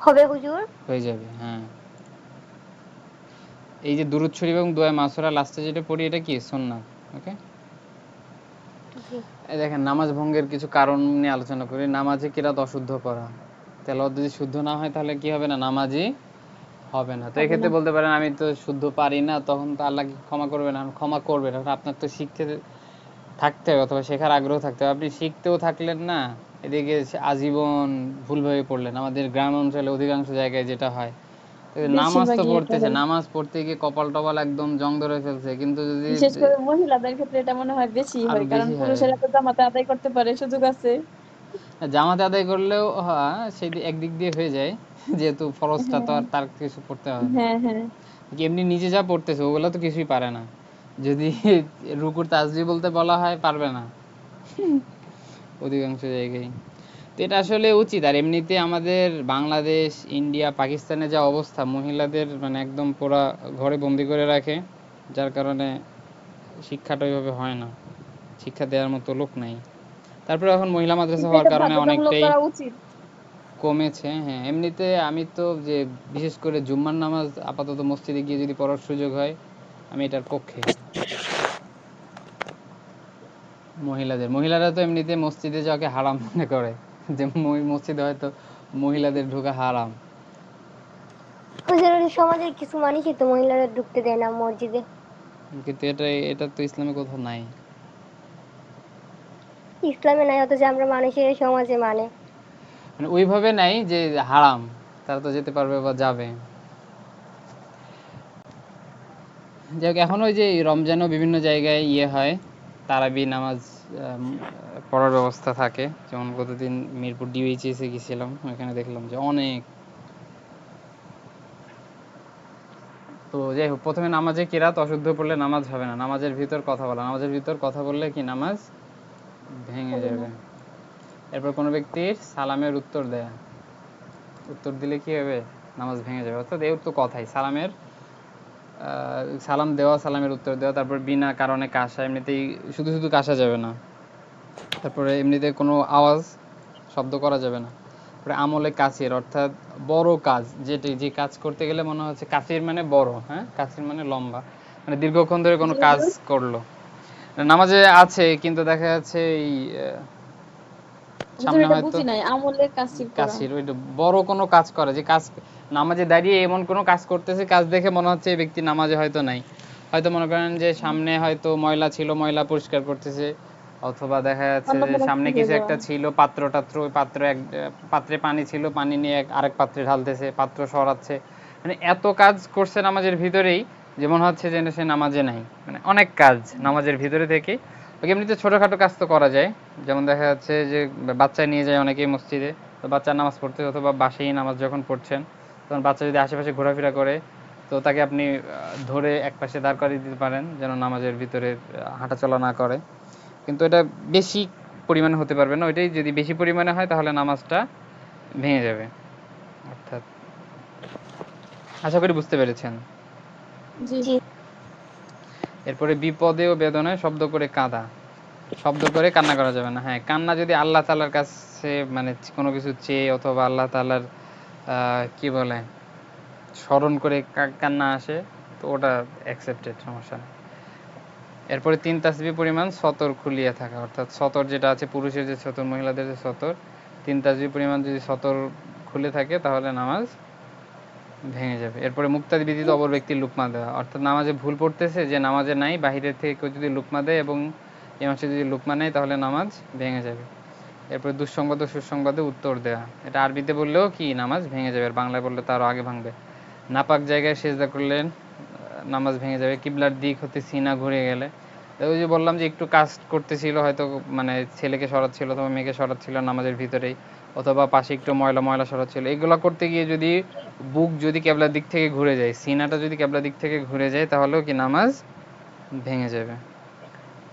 হবে হুজুর। হয়ে যাবে? হ্যাঁ। এই যে দুরূদ শরীফ এবং দোয়া মাসুরা লাস্টে যেটা পড়ি এটা কি? সুন্নাত। ওকে। জি এই দেখেন, নামাজ ভঙ্গের কিছু কারণ নিয়ে আলোচনা করি। নামাজে কিরাত অশুদ্ধ করা। তেলাওয়াত যদি শুদ্ধ না হয় তাহলে কি হবে না? নামাজই হবে না। তো হবে না। এক্ষেত্রে বলতে পারেন আমি তো শুদ্ধ পারি না, তখন তো আল্লাহ কি ক্ষমা করবে না? ক্ষমা করবে। এখন আপনার তো শিখতে থাকতে হবে অথবা শেখার আগ্রহ থাকতে হবে। আপনি শিখতেও থাকলেন না, এদিকে আজীবন ভুলভাবে পড়লেন। আমাদের গ্রাম অঞ্চলে অধিকাংশ জায়গায় যেটা হয়, নামাজ তো বেশিরভাগই এটা পড়তেছে, হয় নামাজ পড়তে গিয়ে কপাল টপাল একদম জং ধরে ফেলছে, কিন্তু যদি বিশেষ করে মহিলাদের ক্ষেত্রে এটা মনে হয় বেশি আরো হয় কারণ বেশি হয়। পুরুষেরা তো জামাতে আদায় করতে পারে সুযোগ আছে। জামাতে আদায় করলেও হয়, সেই একদিক দিয়ে হয়ে যায়, যেহেতু ফরজটা তো হ্যাঁ আর তার কিছু পড়তে হয় না। হ্যাঁ হ্যাঁ এমনি নিজে যা পড়তেছে ওগুলো তো কিছুই পারে না। যদি রুকুর তাসবিহ বলতে বলা হয় পারবে না অধিকাংশ জায়গায়। তো এটা আসলে উচিত। আর এমনিতে আমাদের বাংলাদেশ, ইন্ডিয়া, পাকিস্তানে যা অবস্থা, মহিলাদের মানে একদম পুরা ঘরে বন্দি করে রাখে, যার কারণে শিক্ষাটা ওইভাবে হয় না, শিক্ষা দেওয়ার মতো লোক নাই। তারপরে এখন মহিলা মাদ্রাসা কিন্তু হওয়ার এটা কারণে বাধ্যতামূলক অনেকটাই করা উচিত। কমেছে। হ্যাঁ, এমনিতে আমি তো যে বিশেষ করে জুম্মার নামাজ আপাতত মসজিদে গিয়ে যদি পড়ার সুযোগ হয় আমি এটার পক্ষে। মহিলারা তো এমনিতে মসজিদে যাওয়াকে হারাম মনে করে, যে মসজিদে হয়তো মহিলাদের ঢোকা হারাম। হুজুর, সমাজের কিছু মানুষই তো মহিলারা ঢুকতে দেয় না মসজিদে। কিন্তু এটা তো ইসলামে কোথাও নাই। ইসলামে নাই, অথচ আমরা মানুষের সমাজে মানে। মানে ওইভাবে নাই যে হারাম, তারা তো যেতে পারবে বা যাবে। যাই হোক, এখন ওই যে রমজানও বিভিন্ন জায়গায় হয়, তারাবি নামাজ পড়ার ব্যবস্থা থাকে। যেমন গতদিন মিরপুর ডিওএইচএস এ গেছিলাম, ওখানে দেখলাম যে অনেক। তো যাই হোক, প্রথমে নামাজে কিরাত অশুদ্ধ পড়লে নামাজ হবে না। নামাজের ভিতর কথা বলা, নামাজের ভিতর কথা বললে কি নামাজ ভেঙে হবে না। যাবে। এরপর কোনো ব্যক্তির সালামের উত্তর দেয়া, উত্তর দিলে কি হবে, নামাজ ভেঙে যাবে। অর্থাৎ এই তো কথাই সালামের সালাম দেওয়া, সালামের উত্তর দেওয়া, তারপর বিনা কারণে কাশা, এমনিতেই শুধু শুধু কাশা যাবে না। তারপরে এমনিতে কোনো আওয়াজ শব্দ করা যাবে না। তারপরে আমলে কাসির, অর্থাৎ বড় কাজ, যে কাজ করতে গেলে মনে হচ্ছে কাসির মানে বড়, হ্যাঁ কাসির মানে লম্বা, মানে দীর্ঘক্ষণ ধরে কোনো জি কাজ হুজুর। করলো। নামাজে আছে কিন্তু দেখা যাচ্ছে এই হুজুর সামনে এটা হয়তো বুঝি নাই, আমলে কাসির করা। কাসির, ওইটা বড় কোনো কাজ করে, যে কাজ নামাজে দাঁড়িয়ে এমন কোনো কাজ করতেছে, কাজ দেখে মনে হচ্ছে এই ব্যক্তি নামাজে হয়তো নাই। হয়তো মনে করেন যে সামনে হয়তো ময়লা ছিল, ময়লা পরিষ্কার করতেছে, অথবা দেখা যাচ্ছে অন্য যে কোনো সামনে কিছু হয়ে কিছু যাওয়া। একটা ছিল, পাত্র টাত্র, ওই পাত্রে পানি ছিল, পানি নিয়ে আরেক পাত্রে ঢালতেছে, পাত্র সরাচ্ছে। মানে এত কাজ করছে নামাজের ভিতরেই, যে মনে হচ্ছে যে সে নামাজে নাই। মানে অনেক কাজ নামাজের ভিতরে থেকে। এমনিতে ছোটোখাটো কাজ তো করা যায়। যেমন দেখা যাচ্ছে যে বাচ্চা নিয়ে যায় অনেকেই মসজিদে, তো বাচ্চা নামাজ পড়তে, অথবা বাসায় নামাজ যখন পড়ছেন, তখন বাচ্চা যদি আশেপাশে ঘোরাফেরা করে, তো তাকে আপনি ধরে এক পাশে দাঁড় করিয়ে দিতে পারেন, যেন নামাজের ভিতরে হাঁটাচলা না করে। কিন্তু এটা বেশি পরিমাণে হতে পারবে না, ওইটাই যদি বেশি পরিমাণে হয় তাহলে নামাজটা ভেঙে যাবে। অর্থাৎ আশা করি বুঝতে পেরেছেন। জি। জি। এরপরে বিপদে ও বেদনায় শব্দ করে কাঁদা, শব্দ করে কান্না করা যাবে না। হ্যাঁ, কান্না যদি আল্লাহ তাআলার কাছে, মানে কোনো কিছু চেয়ে, অথবা আল্লাহ তাআলার কি বলে স্মরণ করে কান্না আসে, তো ওটা অ্যাকসেপ্টেড, সমস্যা নেই। এরপরে 3 তাসবিহ পরিমাণ সতর খুলিয়ে থাকা, অর্থাৎ সতর যেটা আছে, পুরুষের যে সতর, মহিলাদের যে সতর, 3 তাসবিহ পরিমাণ যদি সতর খুলে থাকে তাহলে নামাজ ভেঙে যাবে। এরপরে মুক্তাদি ব্যতীত অপর ব্যক্তির লুকমা দেওয়া, অর্থাৎ নামাজে ভুল পড়তেছে, যে নামাজে নাই, বাহিরের থেকে কেউ যদি লুকমা দেয় এবং ইমাম সাহেব যদি লুকমা নেয়, তাহলে নামাজ ভেঙে যাবে। এরপরে দুঃসংবাদ ও সুসংবাদে উত্তর দেওয়া, এটা আরবিতে বললেও কি নামাজ ভেঙে যাবে, আর বাংলায় বললে তারও আগে ভাঙবে। নাপাক জায়গায় সেজদা করলেন নামাজ ভেঙে যাবে। কিবলার দিক হতে সিনা ঘুরে গেলে, ওই যে বললাম যে একটু কাজ করতেছিল হয়তো, মানে ছেলেকে সরাচ্ছিল অথবা মেয়েকে সরাচ্ছিল নামাজের ভিতরেই, অথবা পাশে একটু ময়লা ময়লা সরাচ্ছিল, এগুলো করতে গিয়ে যদি বুক যদি কেবলার দিক থেকে ঘুরে যায়, সিনাটা যদি কেবলার দিক থেকে ঘুরে যায়, তাহলেও কি নামাজ ভেঙে যাবে।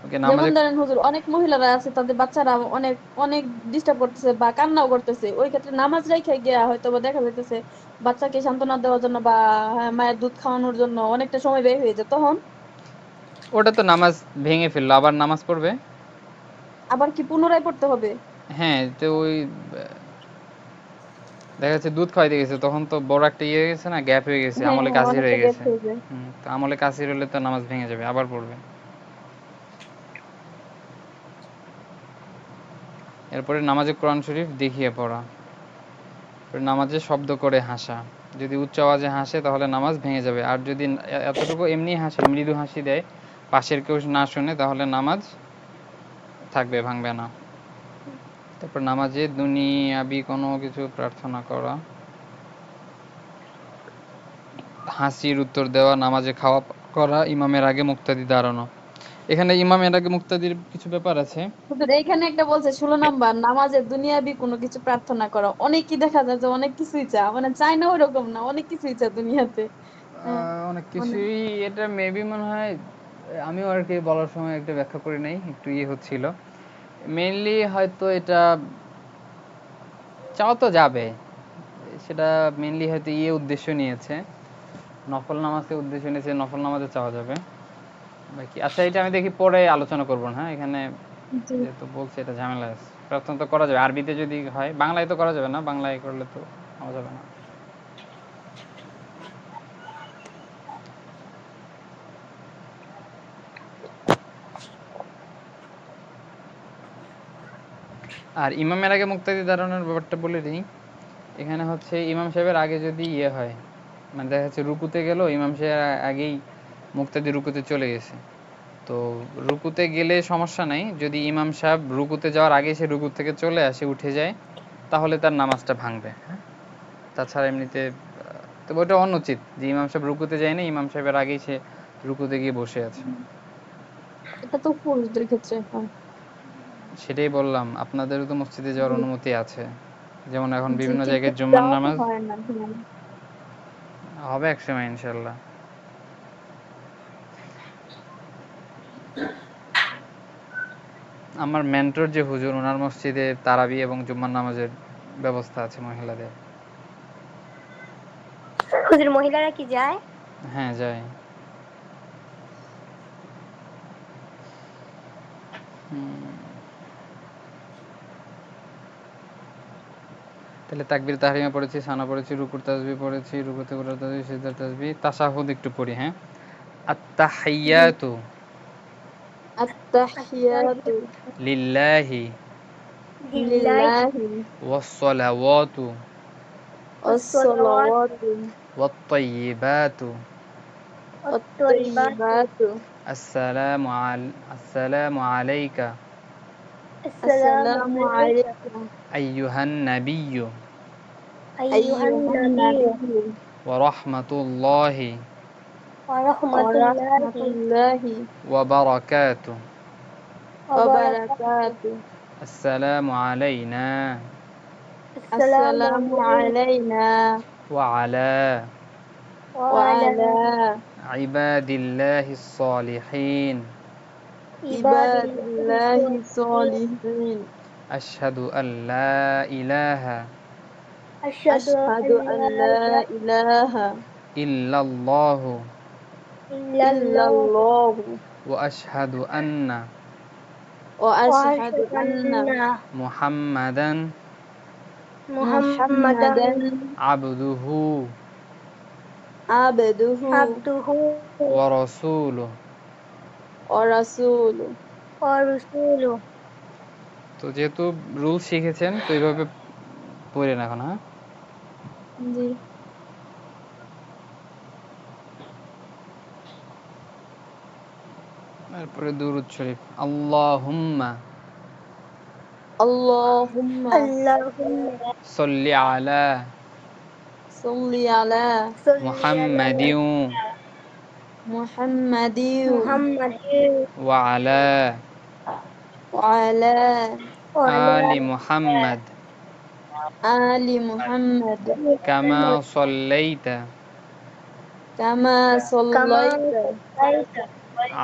ওকে, যেমন নামাজে ধরেন হুজুর, অনেক মহিলারা আছে তাদের বাচ্চারা অনেক অনেক ডিস্টার্ব করতেছে বা কান্নাও করতেছে, ওই ক্ষেত্রে নামাজ রেখে গিয়া হয়তো বা দেখা যাইতেছে বাচ্চাকে সান্ত্বনা দেওয়ার জন্য বা হ্যাঁ, মায়ের দুধ খাওয়ানোর জন্য অনেকটা সময় ব্যয় হয়ে যায়, তখন ওটা তো নামাজ ভেঙে ফেললো, আবার নামাজ পড়বে। আবার কি পুনরায় পড়তে হবে? হ্যাঁ, তো ওই দেখা যাচ্ছে দুধ খাওয়াইতে গেছে, তখন তো বড় একটা ইয়ে হয়ে গেছে না, গ্যাপ হয়ে গেছে, হ্যাঁ আমলে হ্যাঁ, কাসির অনেকটা হয়ে গ্যাপ গেছে। হয়ে যায়। তো আমলে কাসির হলে তো নামাজ ভেঙে যাবে, আবার পড়বে। এরপরে নামাজে কোরআন শরীফ দেখিয়ে পড়া, নামাজে শব্দ করে হাসা, যদি উচ্চ আওয়াজে হাসে তাহলে নামাজ ভেঙে যাবে। আর যদি এতটুকু এমনি হাসে, মৃদু হাসি দেয়, পাশের কেউ না শুনে, তাহলে নামাজ থাকবে, ভাঙবে না। তারপর নামাজে দুনিয়াবি কোনো কিছু প্রার্থনা করা, হাসির উত্তর দেওয়া, নামাজে খাওয়া করা, ইমামের আগে মুক্তাদি দাঁড়ানো। এখানে ইমামের আগে মুক্তাদির কিছু ব্যাপার আছে। হুজুর এইখানে একটা বলছে 16 নাম্বার, নামাজে দুনিয়াবি কোনো কিছু প্রার্থনা করো। অনেকই দেখা যায় যে অনেক কিছুই চা, মানে চাই না ওইরকম না, অনেক কিছুই চা দুনিয়াতে। হ্যাঁ, অনেক মানে কিছুই, এটা মেবি মনে হয়, আমিও আর কি বলার সময় একটা ব্যাখ্যা করি নাই, একটু ইয়ে হচ্ছিল। মেইনলি হয়তো এটা চাওয়া তো যাবে, সেটা মেইনলি হয়তো উদ্দেশ্য নিয়েছে, নফল নামাজকে উদ্দেশ্য নিয়েছে, নফল নামাজে চাওয়া যাবে। বাকি আচ্ছা, এটা আমি দেখি পরে আলোচনা করবো না, হ্যাঁ এখানে জি। যেহেতু বলছে এটা ঝামেলা আছে। প্রার্থনা তো করা যাবে, আরবিতে যদি হয়, বাংলায় তো করা যাবে না, বাংলায় করলে তো পাওয়া যাবে না। আর ইমামের আগে মুক্তাদি দাঁড়ানোর ব্যাপারটা বলে দিই। এখানে হচ্ছে ইমাম সাহেবের আগে যদি ইয়ে হয়, মানে দেখা যাচ্ছে রুকুতে গেল, ইমাম সাহেব আগেই মুক্তাদি রুকুতে চলে গেছে, তো রুকুতে গেলে সমস্যা নাই। যদি ইমাম সাহেব রুকুতে যাওয়ার আগে সে রুকু থেকে চলে আসে, উঠে যায়, তাহলে তার নামাজটা ভাঙবে। হ্যাঁ, তাছাড়া এমনিতে তবে ওটা অনুচিত যে ইমাম সাহেব রুকুতে যায় না, ইমাম সাহেবের আগেই সে রুকুতে গিয়ে বসে আছে। এটা তো পুরুষদের ক্ষেত্রে হয়। সেটাই বললাম, আপনাদেরও তো মসজিদে যাওয়ার জি অনুমতি আছে, যেমন এখন জি, বিভিন্ন কিন্তু জায়গায় জুম্মার যাওয়া তো নামাজ হয় না। হ্যাঁ। হবে একসময় ইনশাল্লাহ। আমার মেন্টর যে হুজুর, ওনার মসজিদে তারাবি এবং জুম্মার নামাজের ব্যবস্থা আছে মহিলাদের। হুজুর মহিলারা কি যায়? হ্যাঁ, যায়। তাহলে তাকবীর তাহরিমা পড়েছি, সানা পড়েছি, রুকুর তাসবিহ পড়েছি, রুকুতে করার তাসবিহ, সিজদার তাসবিহ, তাশাহুদ একটু পড়ি। হ্যাঁ, জি। আত্তাহিয়াতু আত্তাহিয়াতু লিল্লাহি লিল্লাহি লিল্লাহি ওয়াসসালাওয়াতু ওয়াসসালাওয়াতু ওয়াসসালাওয়াতু ওয়াত্তাইয়িবাতু ওয়াত-তাইয়িবাতু ওয়াত-তাইয়িবাতু আসসালামু আসসালামু আলাইকা আসসালামু আসসালামু আলাইকা আলাইকা আইয়ুহান নাবিয়্যু আইয়ুহান আইয়ুহান নাবিয়্যু নাবিয়্যু ওয়া রাহমাতুল্লাহি ওয়া ওয়া রাহমাতুল্লাহি রাহমাতুল্লাহি ওয়া বারাকাতুহু। ওয়া ওয়া বারাকাতুহু। বারাকাতুহু। আসসালামু আলাইনা আসসালামু আসসালামু আলাইনা আলাইনা ওয়া আলা ওয়া ওয়া আলা আলা ইবাদিল্লাহিস সালিহিন। ইবাদিল্লাহি ইবাদিল্লাহি স-সলিহিন। সলিহিন। আশহাদু আল্লা ইলাহা আশহাদু আশহাদু আল্লা আল্লা ইলাহা ইলাহা ইল্লাল্লাহু ইল্লাল্লাহু ইল্লাল্লাহু ওয়া আশহাদু আন্না ওয়া ওয়া আশহাদু আশহাদু আন্না আন্না মুহাম্মাদান মুহাম্মাদান মুহাম্মাদান আবদুহু আবদুহু আবদুহু ওয়া রাসূলুহু। ওয়া রাসূলুহু। ওয়া রাসূলুহু। তো যেহেতু রুলস শিখেছেন, তো এইভাবে পড়েন এখন। হ্যাঁ, জি। তারপরে দুরূদ শরীফ। আল্লাহুম্মা আল্লাহুম্মা আল্লাহুম্মা সাল্লি আলা সাল্লি আলা সাল্লি আলা মুহাম্মাদিন মুহাম্মাদিন মুহাম্মাদিন ওয়া আলা ওয়া আলা ওয়া আলা আলি মুহাম্মাদ আলি মুহাম্মাদ কামা মুহাম্মাদ সাল্লাইতা কামা কামা সাল্লাইতা সাল্লাইতা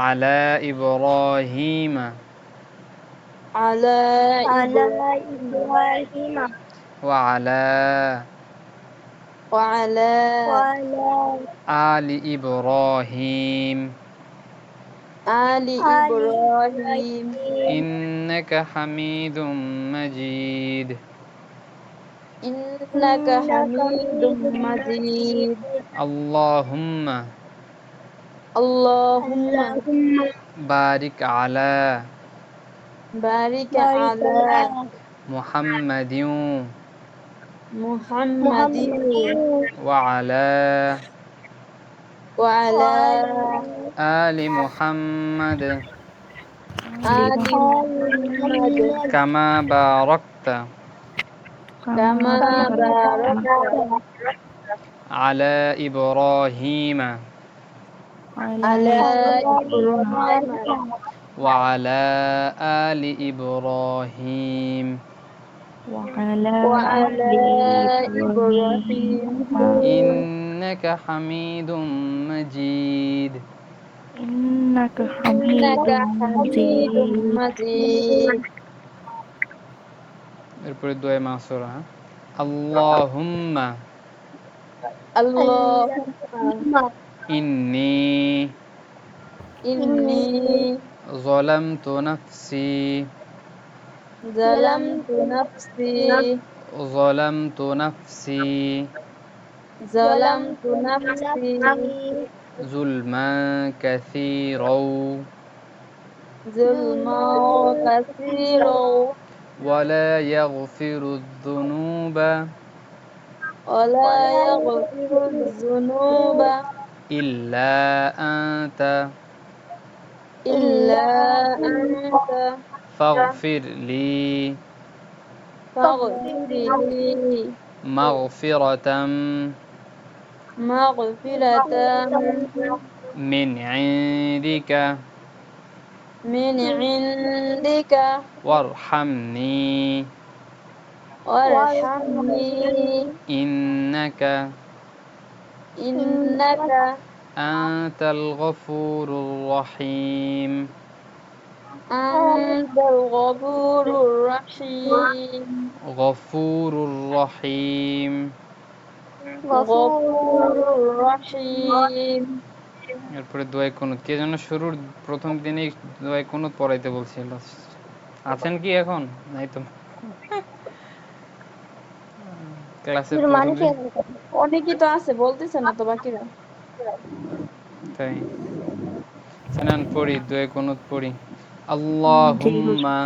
আলা ইব্রাহিমা আলা আলা ইব্রাহিম ইব্রাহিম ওয়া আলা ওয়া আলা ওয়া আলা আলি ইব্রাহিম আলি আলি ইব্রাহিম ইব্রাহিম ইন্নাকা হামিদুম মাজিদ। ইন্নাকা ইন্নাকা হামিদুম হামিদুম মাজিদ। মাজিদ। আল্লাহুম্মা আল্লাহুম্মা আল্লাহুম্মা বারিক আলা বারিক বারিক আলা আলা মুহাম্মাদিন মুহাম্মাদিন মুহাম্মাদিন ওয়া আলা ওয়া ওয়া আলা আলা আলি মুহাম্মাদ আলি آل মুহাম্মাদ محمد কামা বারাকতা কামা كما বারাকতা باركت আলা ইব্রাহিমা আলা على ইব্রাহিম إبراهيم ওয়া আলা আলি ইব্রাহিম وعلى ওয়া آل আলা إبراهيم ইব্রাহিম ইন্নাকা হামিদুম মাজিদ। إنك حميد ইন্নাকা হামিদুম مجيد মাজিদ। এরপরে দোয়া মাসুরা। হ্যাঁ, আল্লাহুম্মা আল্লাহুম্মা اللهم ইন্নী ইন্নী إني যালামতু নাফসি ظلمت যালামতু নাফসি যালামতু নাফসি ظلمت যালামতু নাফসি نفسي যুলমা কাসীরাও যুলমা ظلما কাসীরা كثيرا ولا يغفر الذنوب ولا يغفر الذنوب إلا أنت إلا أنت فاغفر لي فاغفر لي مغفرة مغفرة من عندك من عندك وارحمني وارحمني إنك إنك أنت الغفور الرحيم. أنت الغفور الرحيم غفور رحيم। غفور رحيم এরপরে দোয়াই কুনুত কে যেন শুরুর প্রথম দিনেই দোয়াই কুনুত পড়াইতে বলছিল। আছেন কি এখন? নাই তো। ক্লাসের প্রথম মানুষই দিন এমন করে। অনেকেই তো আছে, বলতেছে না তো বাকিরা। তাই চেনান পড়ি দোয়াই কুনুত পড়ি। জি হুজুর। আল্লাহুম্মা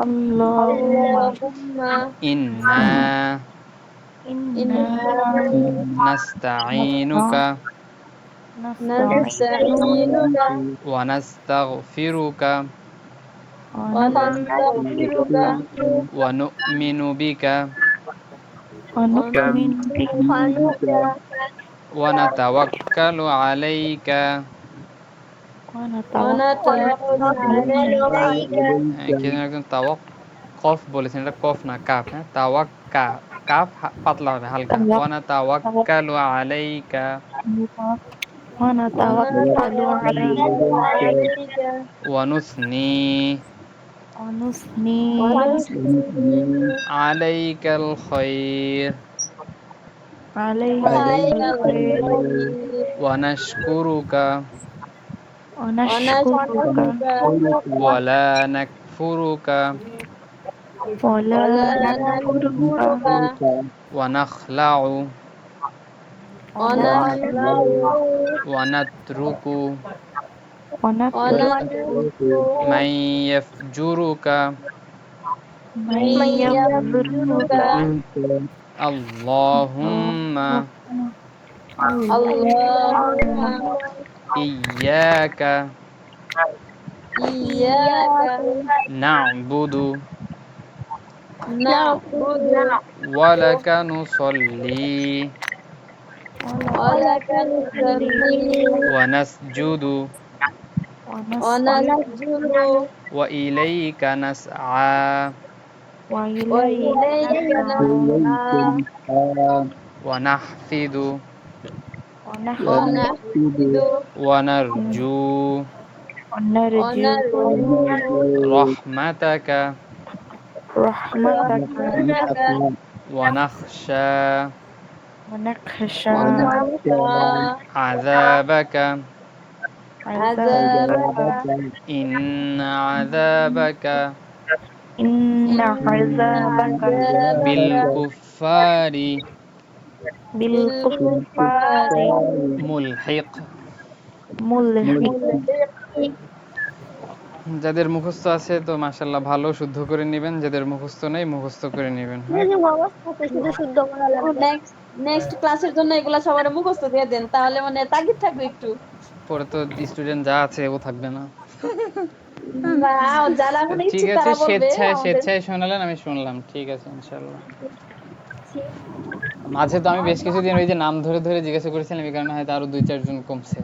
আল্লাহুম্মা আল্লাহুম্মা ইন্না ইন্না ইন্না নাস্তাঈনুকা নাস্তাঈনুকা নাস্তাঈনুকা ওয়া নাস্তাগফিরুকা ওয়া ওয়া নাস্তাগফিরুকা ওয়া নু'মিনু বিকা ওয়া ওয়া নু'মিনু বিকা নু'মিনু বিকা ওয়া নাতাওয়াক্কালু আলাইকা। ওয়া ওয়া নাতাওয়াক্কালু আলাইকা কে যেন একজন কফ বলেছেন, এটা কফ না কাফ। হ্যাঁ, তাওয়াক্কা, কাফ পাতলা হবে হালকা। ওয়ানা তাওয়াক্কালু আলাইকা ওয়া ওয়া নাতাওয়াক্কালু আলাইকা নাতাওয়াক্কালু আলাইকা ওয়ানুসনি ওয়া নুসনি ওয়া নুসনি আলাইকাল খায়র আলাইকাল আলাইকাল খায়র খায়র ওয়া নাশকুরুকা ওয়া ওয়া নাশকুরুকা নাশকুরুকা ওয়া লা নাকফুরুকা ওয়া লা ওয়া লা নাকফুরুকা নাকফুরুকা ওয়া নাখলাউ ওয়া ওয়া নাখলাউ নাখলাউ ওয়া নাতরুকু ওয়া ওয়া নাতরুকু নাতরুকু মান ইয়াফজুরুকা মান মান ইয়াফজুরুকা ইয়াফজুরুকা আল্লাহুম্মা আল্লাহুম্মা ইয়্যাকা ইyyaka না'বুদু na'budu ওয়া লাকা নুসাল্লি wa laka nusalli ওয়া নাসজুদু ওয়া wa নাসজুদু nasjudu ওয়া ইলাইকা নাসআ ওয়া wa ইলাইকা ilayka নাসআ nas'a ওয়া নাহফিদু ওয়া wa নাহফিদু nahfidu ওয়া নারজু ওয়া wa নারজু narju রাহমাতাকা রাহমাতাকা rahmataka ওয়া নাখশা ওয়া নাখশা wa nakhsha আযাবাকা আযাবাকা azabaka ইন্না আযাবাকা ইন্না inna আযাবাকা বিল azabaka কুফারি বিল bil কুফফারি kuffari মুলহিক। মুলহিক। mulhiq যাদের মুখস্থ আছে তো মাশাআল্লাহ ভালো, শুদ্ধ করে নেবেন। যাদের মুখস্থ নেই মুখস্থ করে নেবেন। হ্যাঁ, শুধু অবস্থাতে শুধু শুদ্ধ করা লাগবে। নেক্সট নেক্সট ক্লাসের জন্য এগুলা সবার মুখস্থ দিয়ে দেন, তাহলে মানে তাগিদ থাকবে একটু। পরে তো স্টুডেন্ট যা আছে ও থাকবে না। না, যারা মানে ঠিক ইচ্ছুক আছে, তারা বলবে স্বেচ্ছায় আমাদের। স্বেচ্ছায় শোনালেন, আমি শুনলাম। ঠিক আছে ইনশাআল্লাহ। মাঝে তো আমি বেশ কিছুদিন ওই যে নাম ধরে ধরে জিজ্ঞাসা করেছিলাম, এই কারণে হয়তো আরো 2-4 জন কমছে।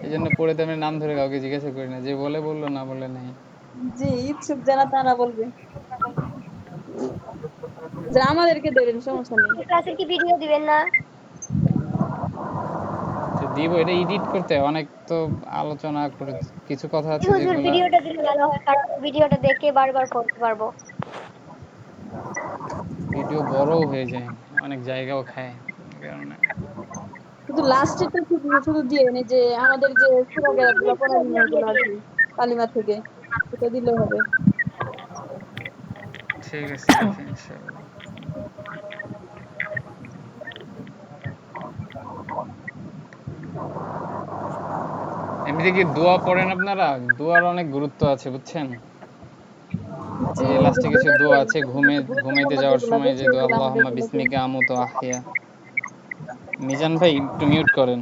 এই জন্য পরে তো আমি নাম ধরে কাউকে জিজ্ঞাসা করি না, যে বলে বললো, না বলে নাই। জি, ইচ্ছুক যারা তারা বলবে, যারা আমাদেরকে ধরেন সমস্যা নেই। ক্লাসের কি ভিডিও দিবেন না? তো দিব, এটা এডিট করতে হয়, অনেক তো আলোচনা করে কিছু কথা জি আছে হুজুর, যেগুলা ভিডিওটা দিলে ভালো হয়, কারণ ভিডিওটা দেখে বারবার পড়তে পারবো। ভিডিও বড়ও হয়ে যায়, অনেক জায়গাও খায়, এই কারণে। শুধু লাস্টেরটা শুধু শুধু দিয়ে এনে যে আমাদের যে সূরা কেরাত গুলো পড়াই নিয়ে এগুলো আর কি, কালিমা থেকে এটা দিলে হবে। ঠিক আছে, দেখি ইনশাআল্লাহ। এমনিতে কি দোয়া পড়েন আপনারা? দোয়ার অনেক গুরুত্ব আছে বুঝছেন। জি, এই যে লাস্টে কিছু বুঝতে দোয়া আছে পেরেছি। ঘুমাইতে গুরুত্বপূর্ণ যাওয়ার যেগুলা সময় যে বেশি দোয়া ওগুলা আমাদের আল্লাহুম্মা গুলোকে বিসমিকা আমুতু ওয়া আহইয়া। মিজান ভাই একটু মিউট করেন।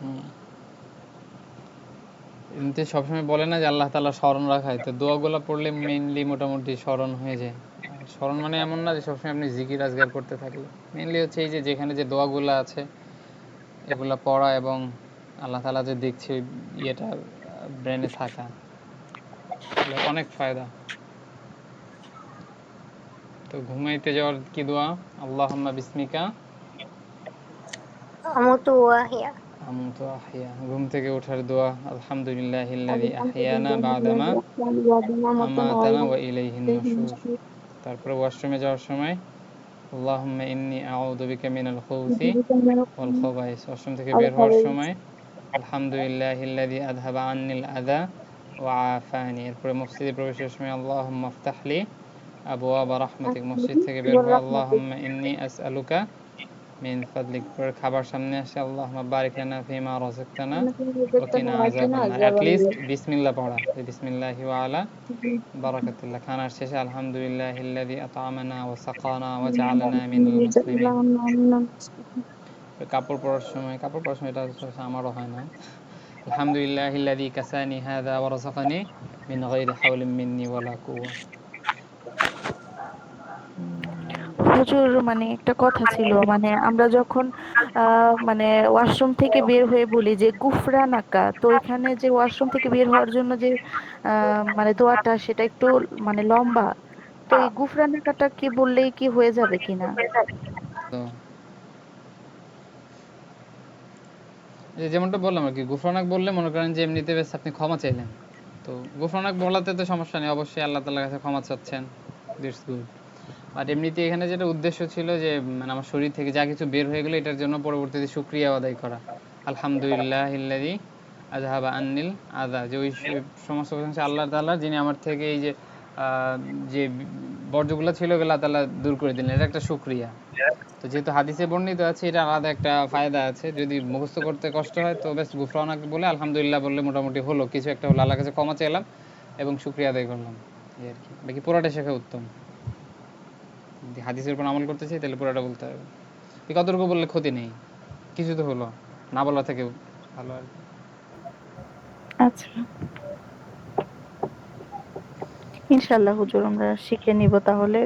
হুম। এমনিতে সবসময় বলে না যে আল্লাহ তাআলা স্মরণ রাখায়, তো দোয়াগুলা পড়লে মেইনলি মোটামুটি স্মরণ হয়ে যায়। আর স্মরণ মানে এমন না যে সবসময় আপনি জিকির আজগার করতে থাকলে, মেইনলি হচ্ছে এই যে যেখানে যে দোয়াগুলা আছে এগুলা পড়া এবং আল্লাহ তাআলা যে দেখছে ওই ইয়েটা ব্রেনে থাকা, তাহলে অনেক ফায়দা। তো ঘুমাইতে যাওয়ার কি দোয়া? আল্লাহুম্মা বিসমিকা আমুতু ওয়াহিয়া। আমুতু ওয়া আহইয়া। ঘুম থেকে ওঠার দোয়া আলহামদুলিল্লাহিল্লাযী আহইয়ানা বা'দামা আলহামদুলিল্লাহ আমাতানা ওয়া ইলাইহিন নুশুর। তারপরে ওয়াশরুমে যাওয়ার সময় আল্লাহুম্মা ইন্নী আউযু বিকা মিনাল খুবুসি ওয়াল খাবাইস। ওয়াশরুম থেকে বের হওয়ার সময় আলহামদুলিল্লাহিল্লাযী আযহাবা আন্নিল আযা ওয়া আফানি। এরপরে মসজিদে প্রবেশের সময় আল্লাহুম্মা ইফতাহলি আবওয়াবা রাহমাতিক। মসজিদ থেকে বের হয়ে আল্লাহুম্মা ইন্নী আসআলুকা মিন ফাদলিক। পরে খাবার সামনে আসে আল্লাহুম্মা বারিক লানা ফিমা রাযাকতানা ওয়া কিনা আযাবান্নার। এট লিস্ট বিসমিল্লাহ পড়া, যে বিসমিল্লাহি ওয়া আলা বারাকাতিল্লাহ। খানার শেষে আলহামদুলিল্লাহিল্লাযী আত'আমানা ওয়া সাকানা ওয়া জাআলানা মিনাল মুসলিমিন। কাপড় পরার সময় এটা হচ্ছে আমারও হয় না। আলহামদুলিল্লাহিল্লাযী কাসানি হাযা ওয়া রাযাকানি মিন গায়রি হাওলিন মিন্নি ওয়ালা কুওয়া। হুজুর, মানে একটা কথা ছিল, মানে আমরা যখন মানে ওয়াশরুম থেকে বের হয়ে বলি যে গুফরানাকা, তো এখানে যে ওয়াশরুম থেকে বের হওয়ার জন্য যে মানে দোয়াটা, সেটা একটু মানে লম্বা। তো এই গুফরানাকাটা কি বললেই কি হয়ে যাবে কিনা? তো যেমনটা বললাম আর কি, গুফরানাক বললে মনে করেন যে এমনিতে বেশ আপনি ক্ষমা চাইলেন। তো গুফরানাক বলাতে তো সমস্যা নেই, অবশ্যই আল্লাহ তাআলার কাছে ক্ষমা চাচ্ছেন, দ্যাটস গুড। আর এমনিতে এখানে যেটা উদ্দেশ্য ছিল যে মানে আমার শরীর থেকে যা কিছু বের হয়ে গেলো এটার জন্য পরবর্তীতে শুকরিয়া আদায় করা। আলহামদুলিল্লাহিল্লাযী আযহাবা আন্নিল আযা, যে ওই সমস্ত প্রশংসা আল্লাহ তাআলার, যিনি আমার থেকে এই যে যে বর্জ্যগুলো ছিল ওগুলো আল্লাহ তাআলা দূর করে দিলেন, এটা একটা শুকরিয়া। তো যেহেতু হাদিসে বর্ণিত আছে, এটা আলাদা একটা ফায়দা আছে। যদি মুখস্থ করতে কষ্ট হয় তো বেশ গুফরানাক বলে আলহামদুলিল্লাহ বললে মোটামুটি হলো, কিছু একটা হলো, আল্লাহর কাছে ক্ষমা চাইলাম এবং শুকরিয়া আদায় করলাম, এই আর কি। বাকি পুরোটা শেখা উত্তম। যদি হাদিসের উপর আমল করতে চাই তাহলে পুরোটা বলতে হবে। কতটুকু বললে ক্ষতি নেই, কিছু তো হলো, না বলা থেকে ভালো আর কি। আচ্ছা, ইনশাআল্লাহ হুজুর, আমরা শিখে নিব তাহলে।